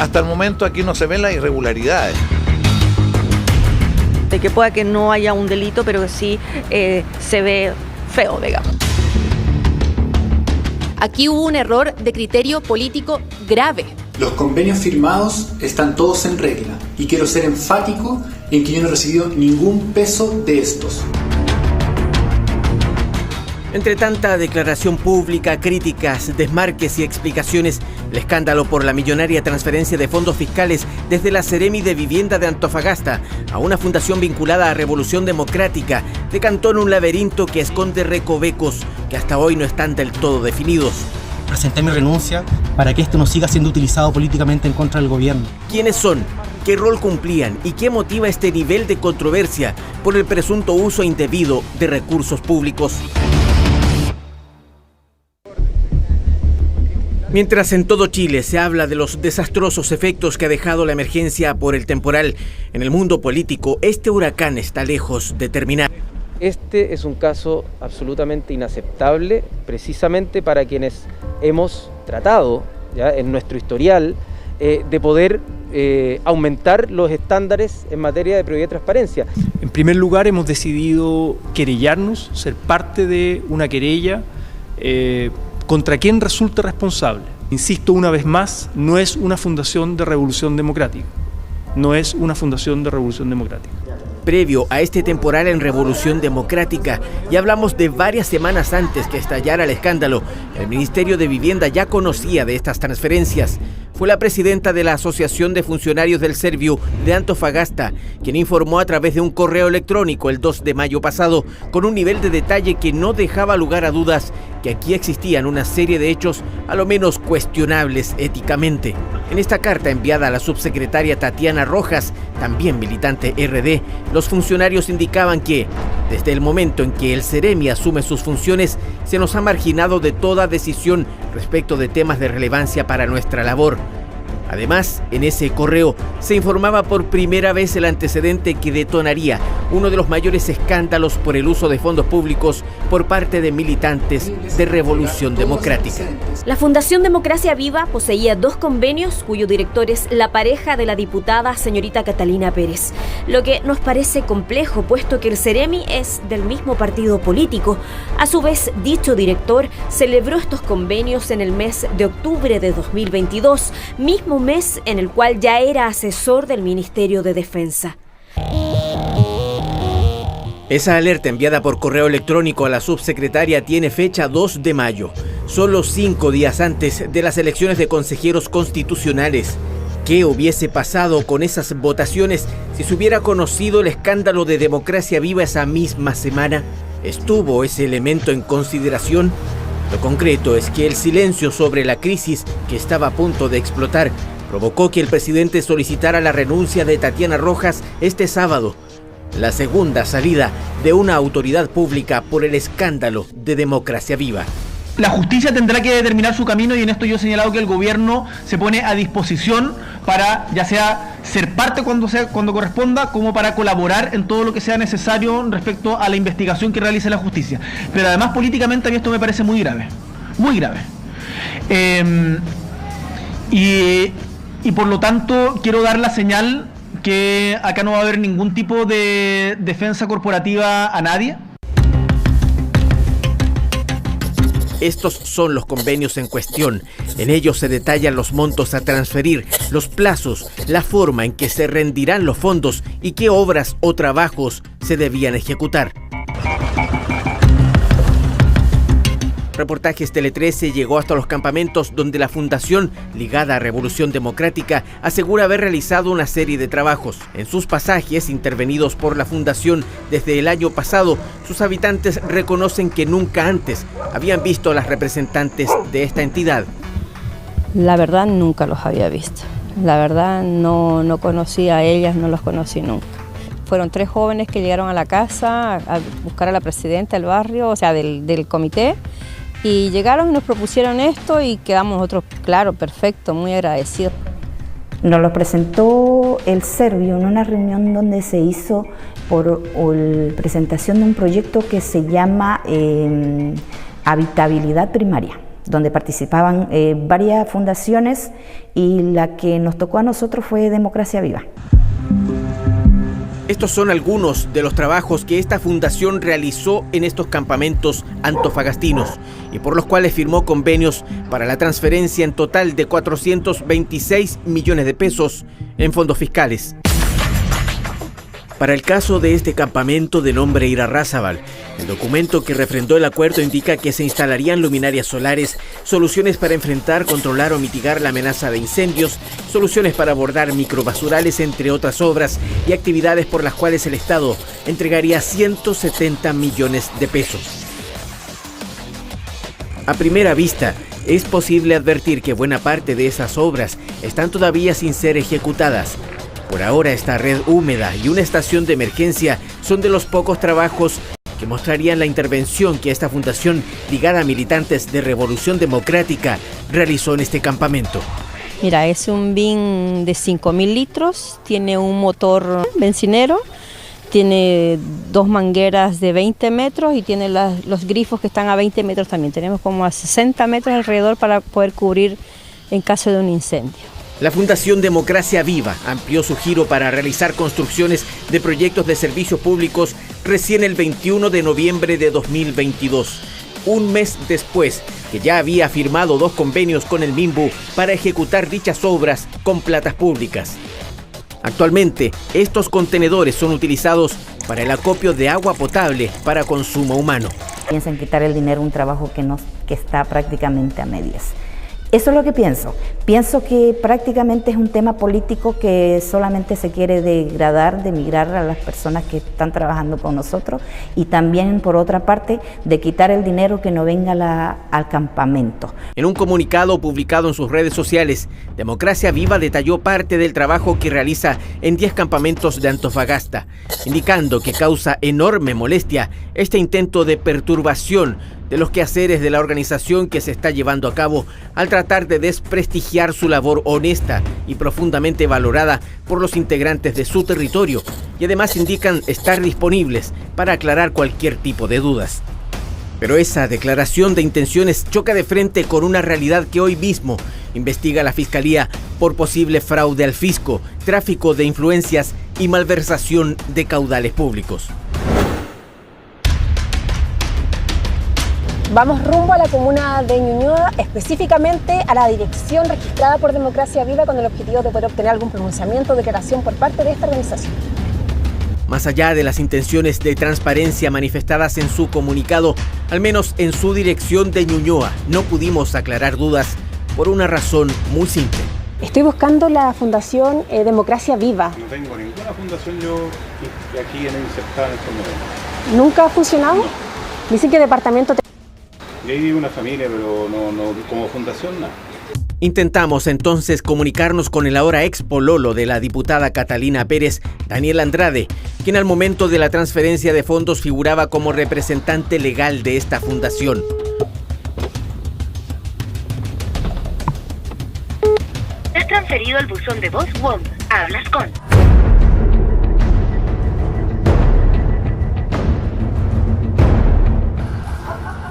hasta el momento aquí no se ven las irregularidades. De que pueda que no haya un delito, pero que sí se ve feo, digamos. Aquí hubo un error de criterio político grave. Los convenios firmados están todos en regla y quiero ser enfático en que yo no he recibido ningún peso de estos. Entre tanta declaración pública, críticas, desmarques y explicaciones, el escándalo por la millonaria transferencia de fondos fiscales desde la Seremi de Vivienda de Antofagasta a una fundación vinculada a Revolución Democrática decantó en un laberinto que esconde recovecos que hasta hoy no están del todo definidos. Presenté mi renuncia para que esto no siga siendo utilizado políticamente en contra del gobierno. ¿Quiénes son? ¿Qué rol cumplían? ¿Y qué motiva este nivel de controversia por el presunto uso indebido de recursos públicos? Mientras en todo Chile se habla de los desastrosos efectos que ha dejado la emergencia por el temporal, en el mundo político este huracán está lejos de terminar. Este es un caso absolutamente inaceptable, precisamente para quienes hemos tratado ya en nuestro historial de poder aumentar los estándares en materia de probidad y transparencia. En primer lugar, hemos decidido querellarnos, ser parte de una querella contra quien resulte responsable. Insisto una vez más, no es una fundación de Revolución Democrática. No es una fundación de Revolución Democrática. Previo a este temporal en Revolución Democrática, y hablamos de varias semanas antes que estallara el escándalo, el Ministerio de Vivienda ya conocía de estas transferencias. Fue la presidenta de la Asociación de Funcionarios del Serviu de Antofagasta quien informó a través de un correo electrónico el 2 de mayo pasado, con un nivel de detalle que no dejaba lugar a dudas, que aquí existían una serie de hechos a lo menos cuestionables éticamente. En esta carta enviada a la subsecretaria Tatiana Rojas, también militante RD, los funcionarios indicaban que, desde el momento en que el Seremi asume sus funciones, se nos ha marginado de toda decisión respecto de temas de relevancia para nuestra labor. Además, en ese correo se informaba por primera vez el antecedente que detonaría uno de los mayores escándalos por el uso de fondos públicos por parte de militantes de Revolución Democrática. La Fundación Democracia Viva poseía 2 convenios cuyo director es la pareja de la diputada señorita Catalina Pérez, lo que nos parece complejo puesto que el Seremi es del mismo partido político. A su vez, dicho director celebró estos convenios en el mes de octubre de 2022, mismo mes en el cual ya era asesor del Ministerio de Defensa. Esa alerta enviada por correo electrónico a la subsecretaria tiene fecha 2 de mayo, solo 5 días antes de las elecciones de consejeros constitucionales. ¿Qué hubiese pasado con esas votaciones si se hubiera conocido el escándalo de Democracia Viva esa misma semana? ¿Estuvo ese elemento en consideración? Lo concreto es que el silencio sobre la crisis que estaba a punto de explotar provocó que el presidente solicitara la renuncia de Tatiana Rojas este sábado, la segunda salida de una autoridad pública por el escándalo de Democracia Viva. La justicia tendrá que determinar su camino y en esto yo he señalado que el gobierno se pone a disposición para ya sea ser parte cuando corresponda, como para colaborar en todo lo que sea necesario respecto a la investigación que realice la justicia. Pero además políticamente a mí esto me parece muy grave, muy grave. Y por lo tanto quiero dar la señal que acá no va a haber ningún tipo de defensa corporativa a nadie. Estos son los convenios en cuestión. En ellos se detallan los montos a transferir, los plazos, la forma en que se rendirán los fondos y qué obras o trabajos se debían ejecutar. Reportajes Tele 13 llegó hasta los campamentos donde la fundación, ligada a Revolución Democrática, asegura haber realizado una serie de trabajos. En sus pasajes, intervenidos por la fundación desde el año pasado, sus habitantes reconocen que nunca antes habían visto a las representantes de esta entidad. La verdad, nunca los había visto. La verdad, no conocí a ellas, no los conocí nunca. Fueron 3 jóvenes que llegaron a la casa a buscar a la presidenta del barrio, o sea, del comité. Y llegaron y nos propusieron esto y quedamos nosotros, claro, perfecto, muy agradecidos. Nos lo presentó el Serviu en una reunión donde se hizo por presentación de un proyecto que se llama Habitabilidad Primaria, donde participaban varias fundaciones y la que nos tocó a nosotros fue Democracia Viva. Estos son algunos de los trabajos que esta fundación realizó en estos campamentos antofagastinos y por los cuales firmó convenios para la transferencia en total de 426 millones de pesos en fondos fiscales. Para el caso de este campamento de nombre Irarrázaval, el documento que refrendó el acuerdo indica que se instalarían luminarias solares, soluciones para enfrentar, controlar o mitigar la amenaza de incendios, soluciones para abordar microbasurales, entre otras obras y actividades por las cuales el Estado entregaría 170 millones de pesos. A primera vista, es posible advertir que buena parte de esas obras están todavía sin ser ejecutadas. Por ahora, esta red húmeda y una estación de emergencia son de los pocos trabajos que mostrarían la intervención que esta fundación, ligada a militantes de Revolución Democrática, realizó en este campamento. Mira, es un bin de 5.000 litros, tiene un motor bencinero, tiene 2 mangueras de 20 metros y tiene los grifos que están a 20 metros también. Tenemos como a 60 metros alrededor para poder cubrir en caso de un incendio. La Fundación Democracia Viva amplió su giro para realizar construcciones de proyectos de servicios públicos recién el 21 de noviembre de 2022, un mes después que ya había firmado 2 convenios con el MIMBU para ejecutar dichas obras con platas públicas. Actualmente, estos contenedores son utilizados para el acopio de agua potable para consumo humano. Piensan quitar el dinero a un trabajo que está prácticamente a medias. Eso es lo que pienso. Pienso que prácticamente es un tema político que solamente se quiere degradar, demigrar a las personas que están trabajando con nosotros y también, por otra parte, de quitar el dinero que no venga al campamento. En un comunicado publicado en sus redes sociales, Democracia Viva detalló parte del trabajo que realiza en 10 campamentos de Antofagasta, indicando que causa enorme molestia este intento de perturbación de los quehaceres de la organización que se está llevando a cabo al tratar de desprestigiar su labor honesta y profundamente valorada por los integrantes de su territorio, y además indican estar disponibles para aclarar cualquier tipo de dudas. Pero esa declaración de intenciones choca de frente con una realidad que hoy mismo investiga la Fiscalía por posible fraude al fisco, tráfico de influencias y malversación de caudales públicos. Vamos rumbo a la comuna de Ñuñoa, específicamente a la dirección registrada por Democracia Viva con el objetivo de poder obtener algún pronunciamiento o declaración por parte de esta organización. Más allá de las intenciones de transparencia manifestadas en su comunicado, al menos en su dirección de Ñuñoa, no pudimos aclarar dudas por una razón muy simple. Estoy buscando la Fundación Democracia Viva. No tengo ninguna fundación yo aquí en insertada en estos momentos. ¿Nunca ha funcionado? Dicen que departamento... Y ahí vive una familia, pero no como fundación nada. Intentamos entonces comunicarnos con el ahora ex pololo de la diputada Catalina Pérez, Daniel Andrade, quien al momento de la transferencia de fondos figuraba como representante legal de esta fundación. Has transferido al buzón de voz WOM. Hablas con...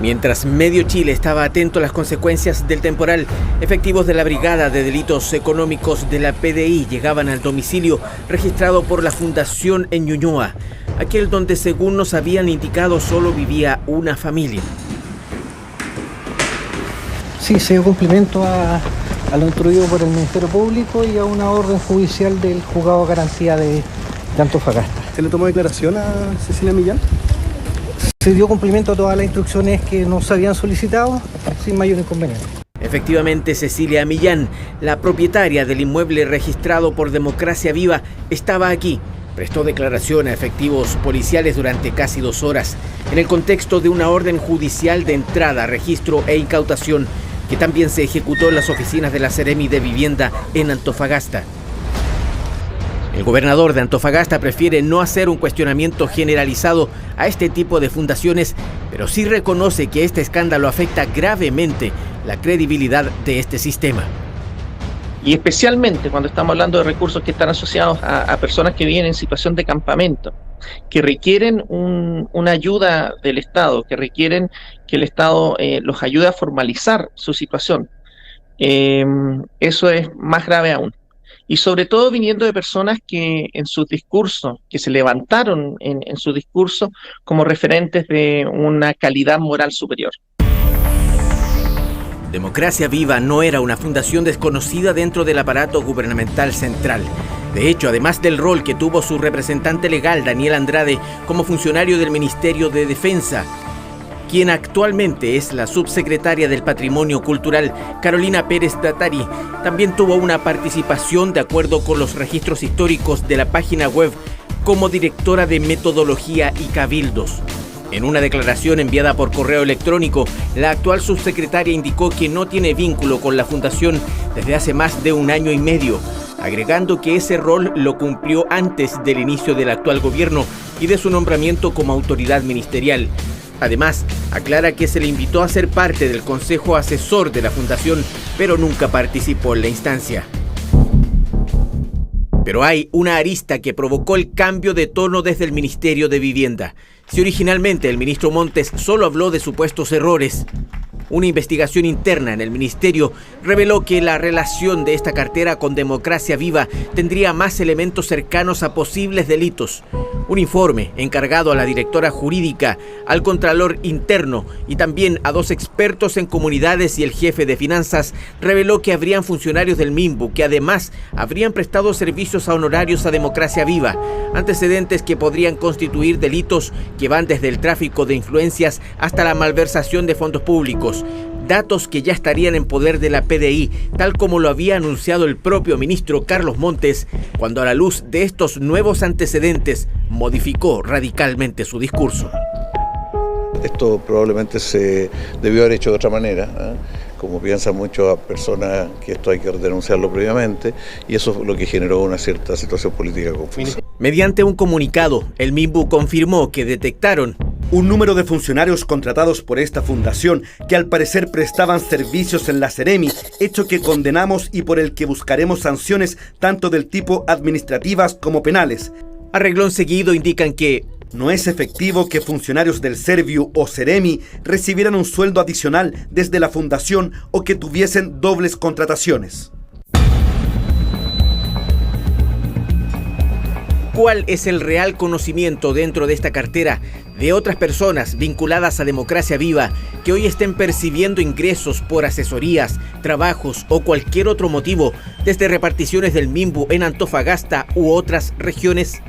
Mientras medio Chile estaba atento a las consecuencias del temporal, efectivos de la Brigada de Delitos Económicos de la PDI llegaban al domicilio registrado por la Fundación en Ñuñoa, aquel donde, según nos habían indicado, solo vivía una familia. Sí, se dio cumplimiento a lo instruido por el Ministerio Público y a una orden judicial del juzgado de garantía de Antofagasta. ¿Se le tomó declaración a Cecilia Millán? Se dio cumplimiento a todas las instrucciones que nos habían solicitado sin mayor inconveniente. Efectivamente, Cecilia Millán, la propietaria del inmueble registrado por Democracia Viva, estaba aquí. Prestó declaración a efectivos policiales durante casi 2 horas, en el contexto de una orden judicial de entrada, registro e incautación, que también se ejecutó en las oficinas de la Seremi de Vivienda en Antofagasta. El gobernador de Antofagasta prefiere no hacer un cuestionamiento generalizado a este tipo de fundaciones, pero sí reconoce que este escándalo afecta gravemente la credibilidad de este sistema. Y especialmente cuando estamos hablando de recursos que están asociados a personas que viven en situación de campamento, que requieren una ayuda del Estado, que requieren que el Estado los ayude a formalizar su situación. Eso es más grave aún. Y sobre todo viniendo de personas que en sus discursos, que se levantaron en su discurso como referentes de una calidad moral superior. Democracia Viva no era una fundación desconocida dentro del aparato gubernamental central. De hecho, además del rol que tuvo su representante legal, Daniel Andrade, como funcionario del Ministerio de Defensa, quien actualmente es la subsecretaria del Patrimonio Cultural, Carolina Pérez Datari, también tuvo una participación, de acuerdo con los registros históricos de la página web, como directora de metodología y cabildos. En una declaración enviada por correo electrónico, la actual subsecretaria indicó que no tiene vínculo con la fundación desde hace más de 1 año y medio, agregando que ese rol lo cumplió antes del inicio del actual gobierno y de su nombramiento como autoridad ministerial. Además, aclara que se le invitó a ser parte del consejo asesor de la fundación, pero nunca participó en la instancia. Pero hay una arista que provocó el cambio de tono desde el Ministerio de Vivienda. Si originalmente el ministro Montes solo habló de supuestos errores, una investigación interna en el ministerio reveló que la relación de esta cartera con Democracia Viva tendría más elementos cercanos a posibles delitos. Un informe encargado a la directora jurídica, al contralor interno y también a 2 expertos en comunidades y el jefe de finanzas reveló que habrían funcionarios del MIMBU que además habrían prestado servicios a honorarios a Democracia Viva, antecedentes que podrían constituir delitos que van desde el tráfico de influencias hasta la malversación de fondos públicos. Datos que ya estarían en poder de la PDI, tal como lo había anunciado el propio ministro Carlos Montes, cuando a la luz de estos nuevos antecedentes modificó radicalmente su discurso. Esto probablemente se debió haber hecho de otra manera, como piensan muchas personas que esto hay que denunciarlo previamente, y eso es lo que generó una cierta situación política confusa. Mediante un comunicado, el MIMBU confirmó que detectaron un número de funcionarios contratados por esta fundación que al parecer prestaban servicios en la Seremi, hecho que condenamos y por el que buscaremos sanciones tanto del tipo administrativas como penales. A renglón seguido indican que no es efectivo que funcionarios del Serviu o Seremi recibieran un sueldo adicional desde la fundación o que tuviesen dobles contrataciones. ¿Cuál es el real conocimiento dentro de esta cartera de otras personas vinculadas a Democracia Viva que hoy estén percibiendo ingresos por asesorías, trabajos o cualquier otro motivo desde reparticiones del MIMBU en Antofagasta u otras regiones?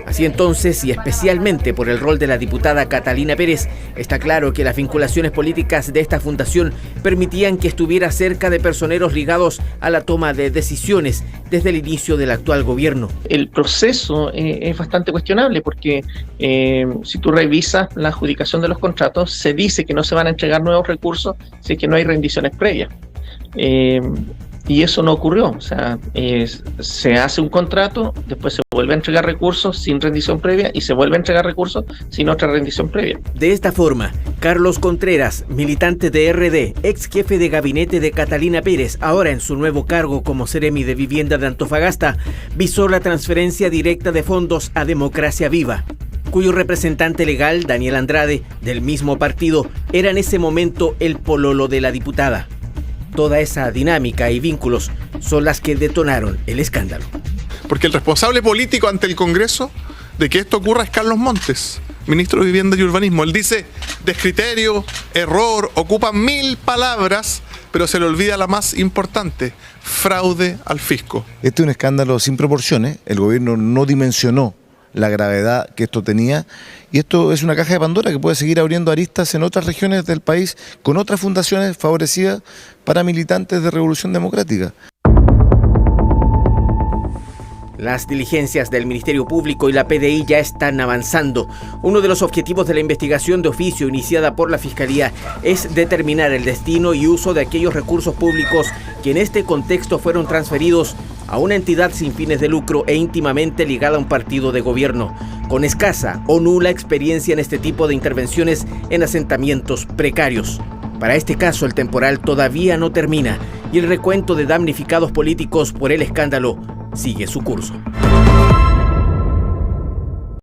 Así entonces, y especialmente por el rol de la diputada Catalina Pérez, está claro que las vinculaciones políticas de esta fundación permitían que estuviera cerca de personeros ligados a la toma de decisiones desde el inicio del actual gobierno. El proceso es bastante cuestionable porque si tú revisas la adjudicación de los contratos, se dice que no se van a entregar nuevos recursos si es que no hay rendiciones previas. Y eso no ocurrió, o sea, se hace un contrato, después se vuelve a entregar recursos sin rendición previa y se vuelve a entregar recursos sin otra rendición previa. De esta forma, Carlos Contreras, militante de RD, ex jefe de gabinete de Catalina Pérez, ahora en su nuevo cargo como Seremi de Vivienda de Antofagasta, visó la transferencia directa de fondos a Democracia Viva, cuyo representante legal, Daniel Andrade, del mismo partido, era en ese momento el pololo de la diputada. Toda esa dinámica y vínculos son las que detonaron el escándalo. Porque el responsable político ante el Congreso de que esto ocurra es Carlos Montes, ministro de Vivienda y Urbanismo. Él dice descriterio, error, ocupa 1000 palabras, pero se le olvida la más importante: fraude al fisco. Este es un escándalo sin proporciones. El gobierno no dimensionó la gravedad que esto tenía, y esto es una caja de Pandora que puede seguir abriendo aristas en otras regiones del país con otras fundaciones favorecidas para militantes de Revolución Democrática. Las diligencias del Ministerio Público y la PDI ya están avanzando. Uno de los objetivos de la investigación de oficio iniciada por la Fiscalía es determinar el destino y uso de aquellos recursos públicos que en este contexto fueron transferidos a una entidad sin fines de lucro e íntimamente ligada a un partido de gobierno, con escasa o nula experiencia en este tipo de intervenciones en asentamientos precarios. Para este caso, el temporal todavía no termina y el recuento de damnificados políticos por el escándalo sigue su curso.